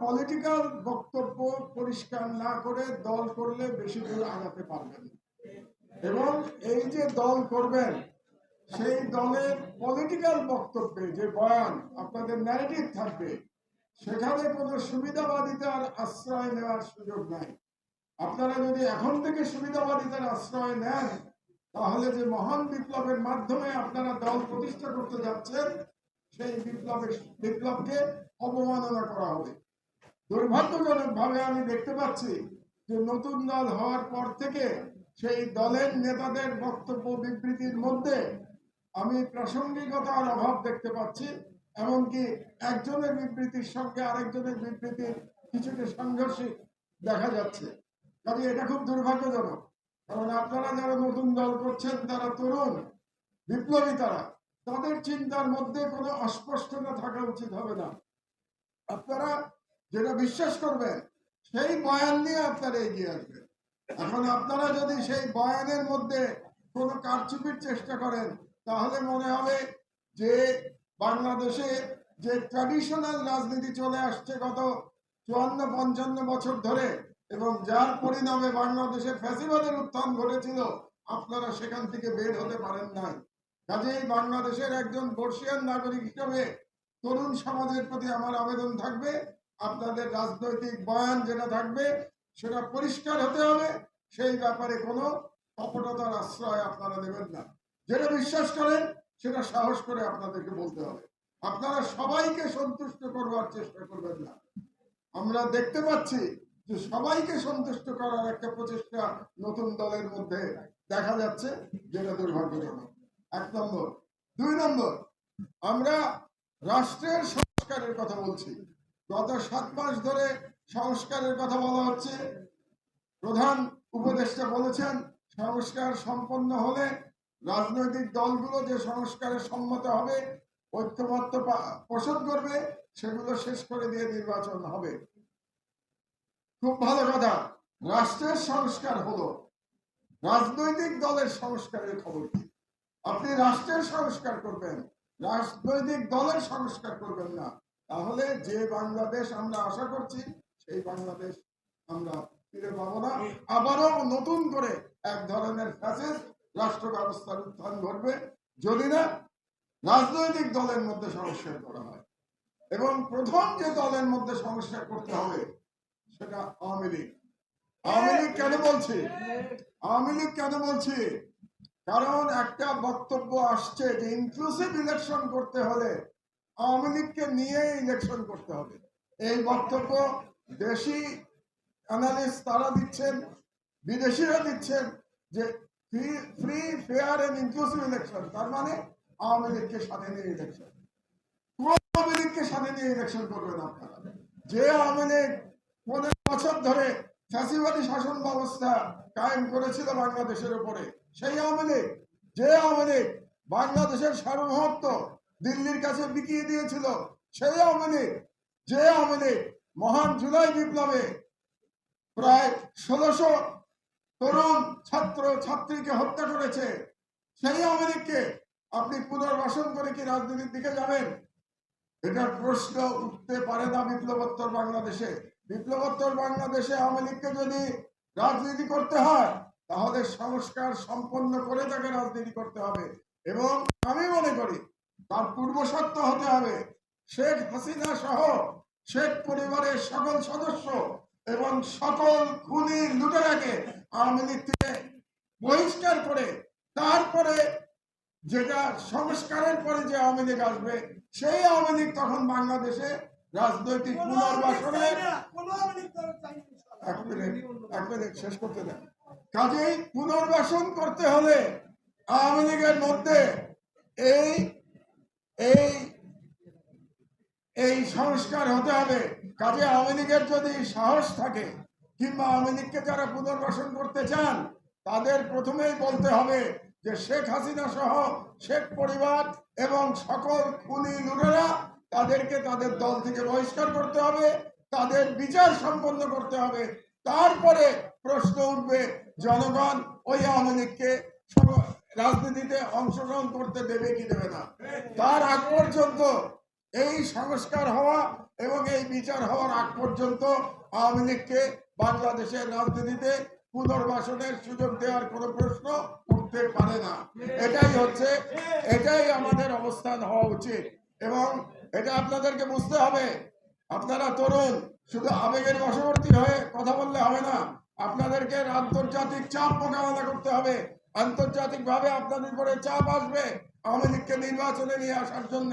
Political বক্তব্য পরিষ্কার না করে দল করলে বেশি দূর আগাতে পারবেন না। এবং এই যে দল করবেন সেই দলের পলিটিক্যাল বক্তব্যে যে বয়ান আপনাদের ন্যারেটিভ থাকবে সেখানে কোনো সুবিধাবাদিতার আশ্রয় নেওয়ার সুযোগ নাই। আপনারা যদি এখন থেকে সুবিধাবাদিতার আশ্রয় নেন তাহলে যে মহান বিপ্লবের মাধ্যমে আপনারা দল প্রতিষ্ঠা করতে যাচ্ছেন সেই বিপ্লবকে অবমাননা করা হবে। দুর্ভাগ্যজনক ভাবে আমি দেখতে পাচ্ছি যে নতুন দল হওয়ার পর থেকে সেই দলের নেতাদের বক্তব্য বিবৃতির মধ্যে আমি প্রাসঙ্গিকতার অভাব দেখতে পাচ্ছি। এমনকি একজনের বিবৃতির সঙ্গে আরেকজনের বিবৃতির কিছুটা সাংঘর্ষিক দেখা যাচ্ছে। কাজে এটা খুব দুর্ভাগ্যজনক, কারণ আপনারা যারা নতুন দল করছেন তারা তরুণ বিপ্লবী, তাদের চিন্তার মধ্যে কোনো অস্পষ্টতা থাকা উচিত হবে না। আপনারা যেটা বিশ্বাস করবেন সেই বয়ান নিয়ে আপনারা এগিয়ে আসবেন। এখন আপনারা যদি সেই বয়ানের মধ্যে কোনো কারচুপির চেষ্টা করেন তাহলে মনে হবে যে বাংলাদেশে যে ট্র্যাডিশনাল রাজনীতি চলে আসছে গত 54-55 বছর ধরে এবং যার পরিণামে বাংলাদেশে ফ্যাসিবাদের উত্থান ঘটেছিল, আপনারা সেখান থেকে বের হতে পারেন নাই। কাজেই বাংলাদেশের একজন বর্ষিয়ান নাগরিক হিসেবে তরুণ সমাজের প্রতি আমার আবেদন থাকবে, আপনাদের রাজনৈতিক বয়ান যেটা থাকবে সেটা পরিষ্কার হতে হবে। সেই ব্যাপারে কোনো কপটতার আশ্রয় আপনারা নেবেন না। যেটা বিশ্বাস করেন সেটা সাহস করে আপনাদেরকে বলতে হবে। আপনারা সবাইকে সন্তুষ্ট করবার চেষ্টা করবেন না। আমরা দেখতে পাচ্ছি যে সবাইকে সন্তুষ্ট করার একটা প্রচেষ্টা নতুন দলের মধ্যে দেখা যাচ্ছে, যেটা দুর্ভাগ্যজনক। 1 নম্বর। 2 নম্বর, আমরা রাষ্ট্রের সংস্কারের কথা বলছি। গত 7 মাস ধরে সংস্কারের কথা বলা হচ্ছে। প্রধান উপদেষ্টা বলেছেন সংস্কার সম্পন্ন হলে রাজনৈতিক দলগুলো যে সংস্কারে সম্মত হবে, ঐক্যমত্য পোষণ করবে, সেগুলো শেষ করে দিয়ে নির্বাচন হবে। খুব ভালো কথা। রাষ্ট্রের সংস্কার হলো, রাজনৈতিক দলের সংস্কারের খবর কি? আপনি রাষ্ট্রের সংস্কার করবেন, রাজনৈতিক দলের সংস্কার করবেন না, তাহলে যে বাংলাদেশ আমরা আশা করছি সেই বাংলাদেশ আমরা ফিরে পাবো না। আবারও নতুন করে এক ধরনের ফ্যাসিস্ট রাষ্ট্র ব্যবস্থার উত্থান ঘটবে যদি না রাজনৈতিক দলের মধ্যে সংস্কার করা হয়। এবং প্রথম যে দলের মধ্যে সংস্কার করতে হবে সেটা আওয়ামী লীগ। আওয়ামী লীগ কেন বলছি? আওয়ামী লীগ কেন বলছি? কারণ একটা বক্তব্য আসছে যে ইনক্লুসিভ ইলেকশন করতে হলে আওয়ামী লীগকে নিয়ে ইলেকশন করতে হবে। এই বক্তব্য দেশি অ্যানালিস্ট তারা দিচ্ছেন, বিদেশিরা দিচ্ছেন যে free fair and inclusive election, তার মানে আওয়ামী লীগকে সাথে নিয়ে ইলেকশন। আওয়ামী লীগকে সাথে নিয়ে ইলেকশন করবেন আপনারা। যে আওয়ামী লীগ 15 বছর ধরে ফ্যাসিবাদী শাসন ব্যবস্থা কায়েম করেছিল বাংলাদেশের উপরে, সেই আওয়ামী লীগ, যে আওয়ামী লীগ বাংলাদেশের সার্বভৌমত্ব দিল্লির কাছে বিকিয়ে দিয়েছিল, সেই আওয়ামী লীগ, যে আওয়ামী লীগ মহান জুলাই বিপ্লবে প্রায় 1600 তরুণ ছাত্র ছাত্রীকে হত্যা করেছে, সেই আওয়ামী লীগকে আপনি পুনর্বাসন করে কি রাজনীতির দিকে যাবেন? এটার প্রশ্ন উঠতে পারে না বিপ্লবোত্তর বাংলাদেশে। বিপ্লবোত্তর বাংলাদেশে আওয়ামী লীগকে যদি রাজনীতি করতে হয় তাহলে সংস্কার সম্পন্ন করে তাকে রাজনীতি করতে হবে। এবং আমি মনে করি তার পূর্ব শর্ত হতে হবে শেখ হাসিনা সহ শেখ পরিবারের সকল সদস্য এবং সকল খুনি লুটেরাকে আওয়ামী লীগ থেকে বহিষ্কার করে তারপরে যেটা সংস্কারের পরে যে আওয়ামী লীগ আসবে সেই আওয়ামী লীগ তখন বাংলাদেশে রাজনৈতিক পুনর্বাসনের এক মিনিট শেষ করতে দেন। কাজেই পুনর্বাসন করতে হলে আওয়ামী লীগের মধ্যে এই এই এই সংস্কার হতে হবে। কাজে আওয়ামী লীগের যদি সাহস থাকে কিংবা আওয়ামী লীগকে যারা পুনর্বাসন করতে চান তাদের প্রথমেই বলতে হবে যে শেখ হাসিনা সহ শেখ পরিবার এবং সকল খুনি লুটেরা তাদেরকে তাদের দল থেকে বহিষ্কার করতে হবে, তাদের বিচার সম্পন্ন করতে হবে। তারপরে প্রশ্ন উঠবে জনগণ ওই আওয়ামী লীগকে রাজনীতিতে অংশগ্রহণ করতে দেবে কি দেবে না। তার আগ পর্যন্ত এই সংস্কার হওয়া এবং এই বিচার হওয়ার আগ পর্যন্ত আওয়ামী লীগকে বাংলাদেশের রাজনীতিতে পুনর্বাসনের সুযোগ দেওয়ার কোনো প্রশ্ন উঠতে পারে না। এটাই আমাদের অবস্থান হওয়া উচিত এবং এটা আপনাদেরকে বুঝতে হবে। আপনারা তরুণ, শুধু আবেগের বশবর্তী হয়ে কথা বললে হবে না। আপনাদেরকে আন্তর্জাতিক চাপ মোকাবেলা করতে হবে। আন্তর্জাতিক ভাবে আপনাদের উপরে চাপ আসবে আওয়ামী লীগকে নির্বাচনে নিয়ে আসার জন্য।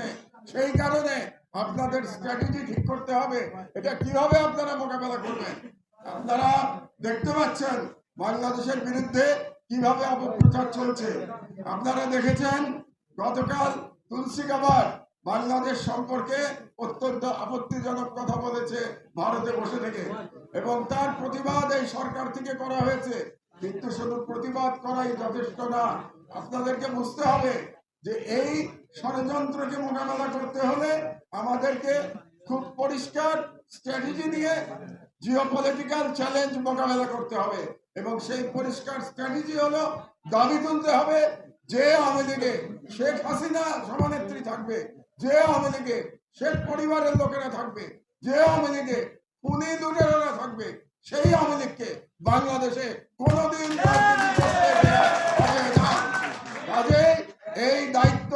সেই কারণে আপনাদের স্ট্র্যাটেজি ঠিক করতে হবে, এটা কিভাবে আপনারা মোকাবেলা করবেন। আপনারা দেখতে পাচ্ছেন বাংলাদেশের বিরুদ্ধে কিভাবে অপপ্রচার চলছে। আপনারা দেখেছেন গতকাল তুলসী গাবার বাংলাদেশ সম্পর্কে অত্যন্ত আপত্তিজনক কথা বলেছে ভারতে বসে থেকে, এবং তার প্রতিবাদ এই সরকার থেকে করা হয়েছে। কিন্তু শুধু প্রতিবাদ করাই যথেষ্ট না, আপনাদেরকে বুঝতে হবে যে এই ষড়যন্ত্রকে মোকাবেলা করতে হলে আমাদেরকে খুব পরিষ্কার স্ট্র্যাটেজি নিয়ে জিওপলিটিক্যাল চ্যালেঞ্জ মোকাবেলা করতে হবে। এবং সেই পরিষ্কার স্ট্র্যাটেজি হলো দাবি তুলতে হবে যে আওয়ামী লীগে শেখ হাসিনা সভানেত্রী থাকবে, যে আওয়ামী লীগে শেখ পরিবারের লোকেরা থাকবে, যে আওয়ামী লীগে খুনি লুটেরারা থাকবে, সেই আওয়ামী লীগকে বাংলাদেশে কোনোদিন রাজনীতি করতে দেওয়া হবে না। কাজেই এই দায়িত্ব,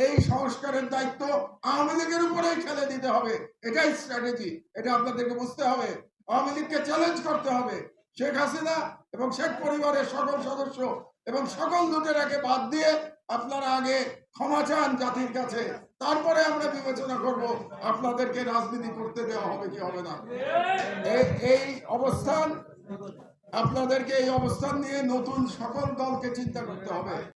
এই সংস্কারের দায়িত্ব আওয়ামী লীগের উপরেই ঠেলে দিতে হবে। এটাই স্ট্র্যাটেজি, এটা আপনাদেরকে বুঝতে হবে। আওয়ামী লীগকে চ্যালেঞ্জ করতে হবে। শেখ হাসিনা এবং শেখ পরিবারের সকল সদস্য এবং সকল লুটেরাকে বাদ দিয়ে আপনারা আগে ক্ষমা চান জাতির কাছে, তারপরে আমরা বিবেচনা করব আপনাদেরকে রাজনীতি করতে দেওয়া হবে কি হবে না। এই অবস্থান, আপনাদেরকে এই অবস্থান নিয়ে নতুন সকল দলকে চিন্তা করতে হবে।